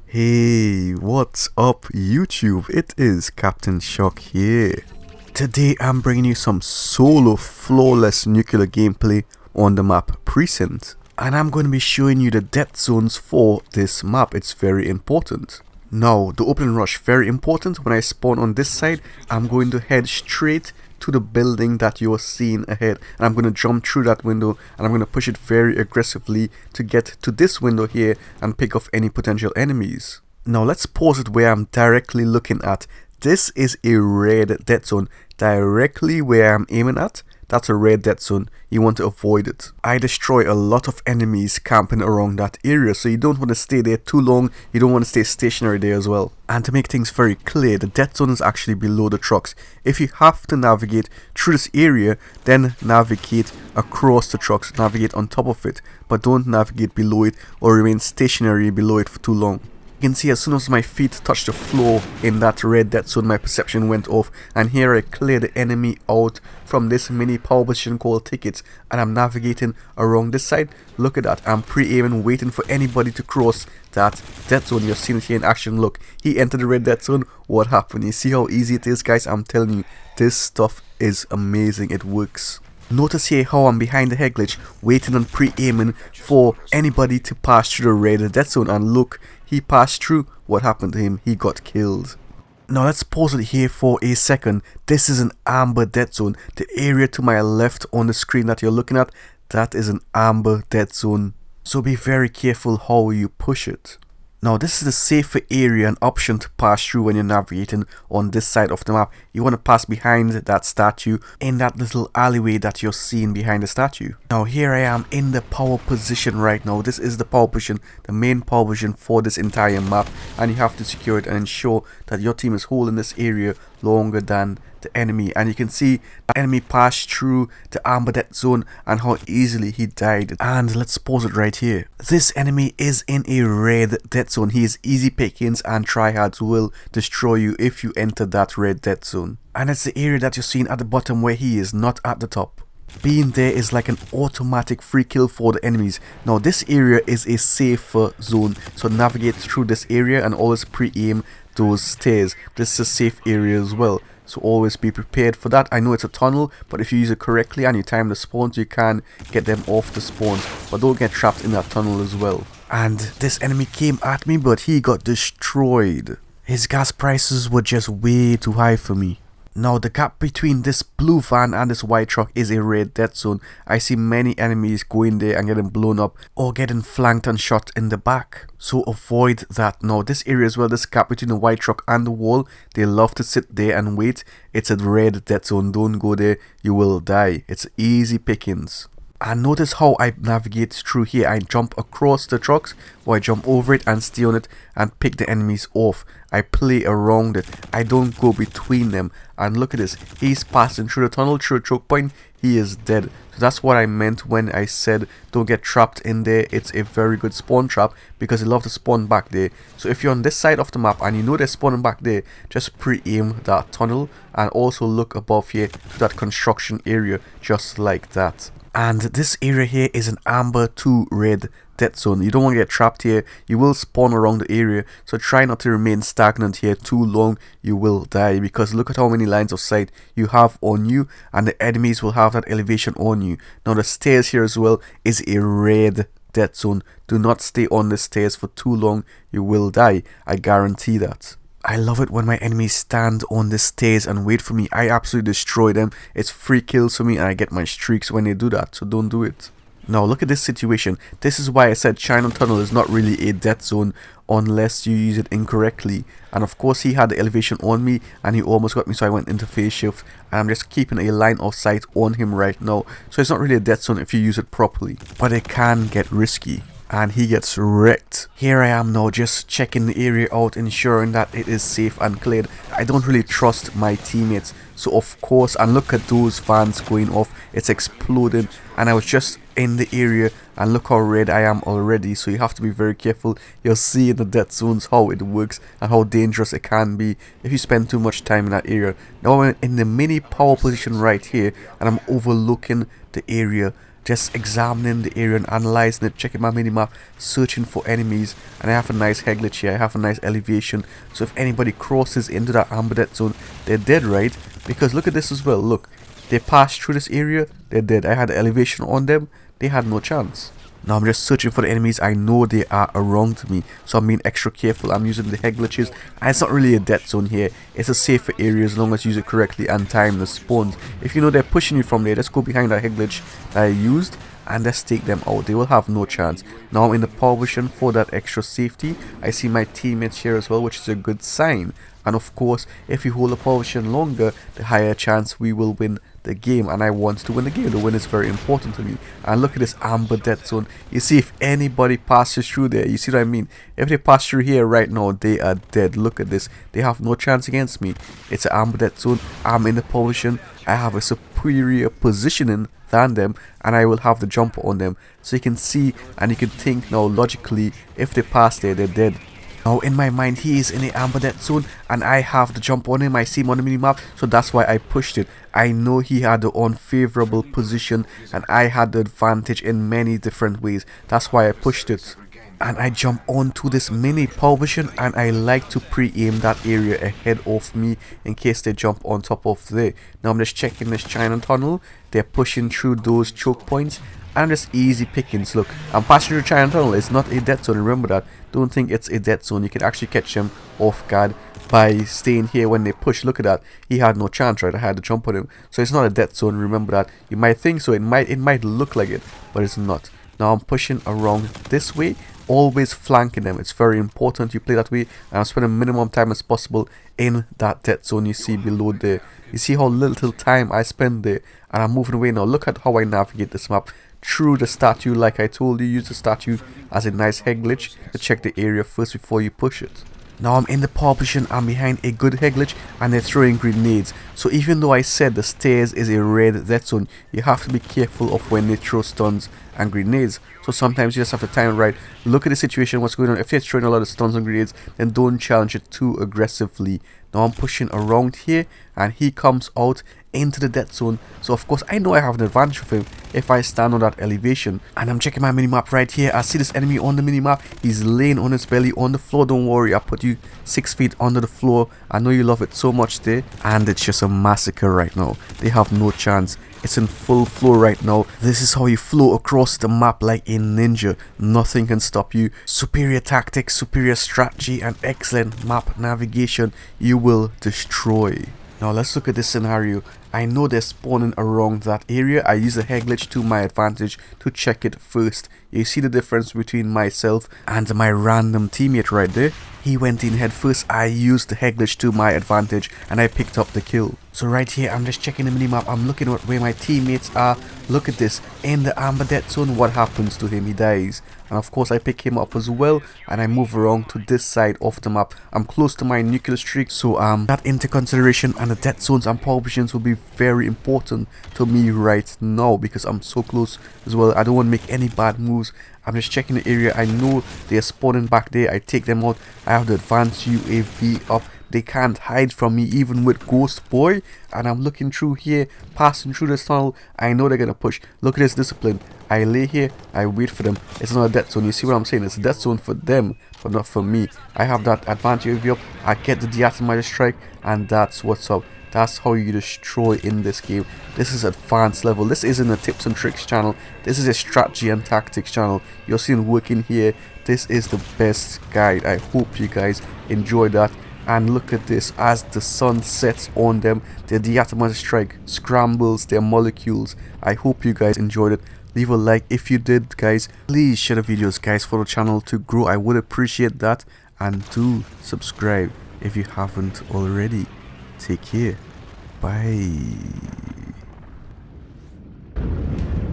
Hey, what's up YouTube? It is Captain Shock here. Today I'm bringing you some solo flawless nuclear gameplay on the map Precinct. And I'm going to be showing you the death zones for this map. It's very important. Now, the opening rush, very important. When I spawn on this side, I'm going to head straight to the building that you're seeing ahead, and I'm going to jump through that window and I'm going to push it very aggressively to get to this window here and pick off any potential enemies. Now let's pause it where I'm directly looking at. This is a red death zone. Directly where I'm aiming at, that's a red death zone. You want to avoid it. I destroy a lot of enemies camping around that area, so you don't want to stay there too long. You don't want to stay stationary there as well. And to make things very clear, the death zone is actually below the trucks. If you have to navigate through this area, then navigate across the trucks, navigate on top of it, but don't navigate below it or remain stationary below it for too long. You can see as soon as my feet touched the floor in that red death zone, my perception went off, and here I clear the enemy out from this mini power position called tickets, and I'm navigating around this side. Look at that, I'm pre-aiming, waiting for anybody to cross that death zone. You're seeing it here in action. Look, he entered the red death zone. What happened? You see how easy it is, guys? I'm telling you, this stuff is amazing. It works. Notice here how I'm behind the head glitch, waiting and pre-aiming for anybody to pass through the red death zone, and look, he passed through. What happened to him? He got killed. Now let's pause it here for a second. This is an amber death zone. The area to my left on the screen that you're looking at, that is an amber death zone. So be very careful how you push it. Now this is the safer area and option to pass through when you're navigating on this side of the map. You want to pass behind that statue in that little alleyway that you're seeing behind the statue. Now here I am in the power position right now. This is the power position, the main power position for this entire map, and you have to secure it and ensure that your team is holding this area longer than the enemy. And you can see the enemy passed through the amber death zone and how easily he died. And let's pause it right here. This enemy is in a red death zone. He is easy pickings and tryhards will destroy you if you enter that red death zone. And it's the area that you're seeing at the bottom where he is, not at the top. Being there is like an automatic free kill for the enemies. Now this area is a safer zone, so navigate through this area and always pre-aim those stairs. This is a safe area as well, so always be prepared for that. I know it's a tunnel, but if you use it correctly and you time the spawns, you can get them off the spawns, but don't get trapped in that tunnel as well. And this enemy came at me, but he got destroyed. His gas prices were just way too high for me. Now the gap between this blue van and this white truck is a red death zone. I see many enemies going there and getting blown up or getting flanked and shot in the back. So avoid that. Now this area as well, this gap between the white truck and the wall, they love to sit there and wait. It's a red death zone. Don't go there, you will die. It's easy pickings. And notice how I navigate through here. I jump across the trucks, or I jump over it and stay on it and pick the enemies off. I play around it. I don't go between them. And look at this. He's passing through the tunnel, through a choke point. He is dead. So that's what I meant when I said don't get trapped in there. It's a very good spawn trap because they love to spawn back there. So if you're on this side of the map and you know they're spawning back there, just pre-aim that tunnel and also look above here to that construction area just like that. And this area here is an amber to red death zone. You don't want to get trapped here. You will spawn around the area, so try not to remain stagnant here too long. You will die because look at how many lines of sight you have on you, and the enemies will have that elevation on you. Now the stairs here as well is a red death zone. Do not stay on the stairs for too long. You will die. I guarantee that. I love it when my enemies stand on the stairs and wait for me. I absolutely destroy them. It's free kills for me and I get my streaks when they do that, so don't do it. Now look at this situation. This is why I said China Tunnel is not really a death zone unless you use it incorrectly. And of course he had the elevation on me and he almost got me, so I went into phase shift. And I'm just keeping a line of sight on him right now. So it's not really a death zone if you use it properly. But it can get risky. And he gets wrecked. Here I am now just checking the area out, ensuring that it is safe and cleared. I don't really trust my teammates, so of course, and look at those fans going off, it's exploding, and I was just in the area and look how red I am already. So you have to be very careful. You'll see in the death zones how it works and how dangerous it can be if you spend too much time in that area. Now I'm in the mini power position right here and I'm overlooking the area just examining the area and analyzing it, checking my minimap, searching for enemies. And I have a nice head glitch here, I have a nice elevation, so if anybody crosses into that amber death zone, they're dead, right? Because look at this as well, look, they passed through this area, they're dead. I had the elevation on them, they had no chance. Now I'm just searching for the enemies. I know they are around me, so I'm being extra careful. I'm using the head glitches, and it's not really a death zone here. It's a safer area as long as you use it correctly and time the spawns. If you know they're pushing you from there, just go behind that head glitch that I used and just take them out. They will have no chance. Now I'm in the power position for that extra safety. I see my teammates here as well, which is a good sign. And of course, if you hold the power position longer, the higher chance we will win the game, and I want to win the game. The win is very important to me. And look at this amber death zone. You see, if anybody passes through there, you see what I mean? If they pass through here right now, they are dead. Look at this, they have no chance against me. It's an amber death zone. I'm in the position, I have a superior positioning than them, and I will have the jumper on them, so you can see and you can think now logically, if they pass there, they're dead. Now in my mind, he is in the amber death zone and I have the jump on him. I see him on the minimap, so that's why I pushed it. I know he had the unfavorable position and I had the advantage in many different ways. That's why I pushed it. And I jump onto this mini power position, and I like to pre-aim that area ahead of me in case they jump on top of there. Now I'm just checking this China tunnel. They're pushing through those choke points and just easy pickings. Look, I'm passing through China tunnel. It's not a death zone, remember that. Don't think it's a death zone. You can actually catch them off guard by staying here when they push. Look at that, he had no chance, right? I had to jump on him, so it's not a death zone, remember that. You might think so, it might look like it, but it's not. Now I'm pushing around this way, always flanking them. It's very important you play that way, and I'm spending minimum time as possible in that death zone you see below there. You see how little time I spend there, and I'm moving away now. Look at how I navigate this map through the statue. Like I told you, use the statue as a nice head glitch to check the area first before you push it. Now I'm in the power position, I'm behind a good head glitch, and they're throwing grenades. So even though I said the stairs is a red death zone, you have to be careful of when they throw stuns and grenades. So sometimes you just have to time it right. Look at the situation, what's going on. If they're throwing a lot of stuns and grenades, then don't challenge it too aggressively. Now I'm pushing around here, and he comes out into the death zone. So of course I know I have an advantage of him if I stand on that elevation. And I'm checking my minimap right here. I see this enemy on the minimap. He's laying on his belly on the floor. Don't worry, I put you 6 feet under the floor. I know you love it so much there. And it's just a massacre right now. They have no chance. It's in full flow right now. This is how you flow across the map like a ninja. Nothing can stop you. Superior tactics, superior strategy, and excellent map navigation. You will destroy. Now let's look at this scenario. I know they're spawning around that area. I use the head glitch to my advantage to check it first. You see the difference between myself and my random teammate right there. He went in head first. I used the head glitch to my advantage and I picked up the kill. So right here, I'm just checking the minimap. I'm looking at where my teammates are. Look at this. In the amber death zone, what happens to him? He dies. And of course, I pick him up as well. And I move around to this side of the map. I'm close to my nuclear streak. So that into consideration, and the death zones and power positions will be very important to me right now because I'm so close as well. I don't want to make any bad moves. I'm just checking the area. I know they're spawning back there. I take them out. I have the advanced UAV up. They can't hide from me even with Ghost Boy. And I'm looking through here, passing through this tunnel. I know they're gonna push. Look at this discipline. I lay here, I wait for them. It's not a death zone. You see what I'm saying? It's a death zone for them, but not for me. I have that advanced UAV up. I get the de-atomizer strike, and that's what's up. That's how you destroy in this game. This is advanced level. This isn't a tips and tricks channel. This is a strategy and tactics channel. You're seeing working here. This is the best guide. I hope you guys enjoy that. And look at this, as the sun sets on them, the de-atomizer strike scrambles their molecules. I hope you guys enjoyed it. Leave a like if you did, guys. Please share the videos, guys, for the channel to grow. I would appreciate that. And do subscribe if you haven't already. Take care. Bye.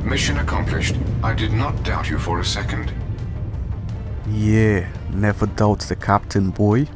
Mission accomplished. I did not doubt you for a second. Yeah, never doubt the captain, boy.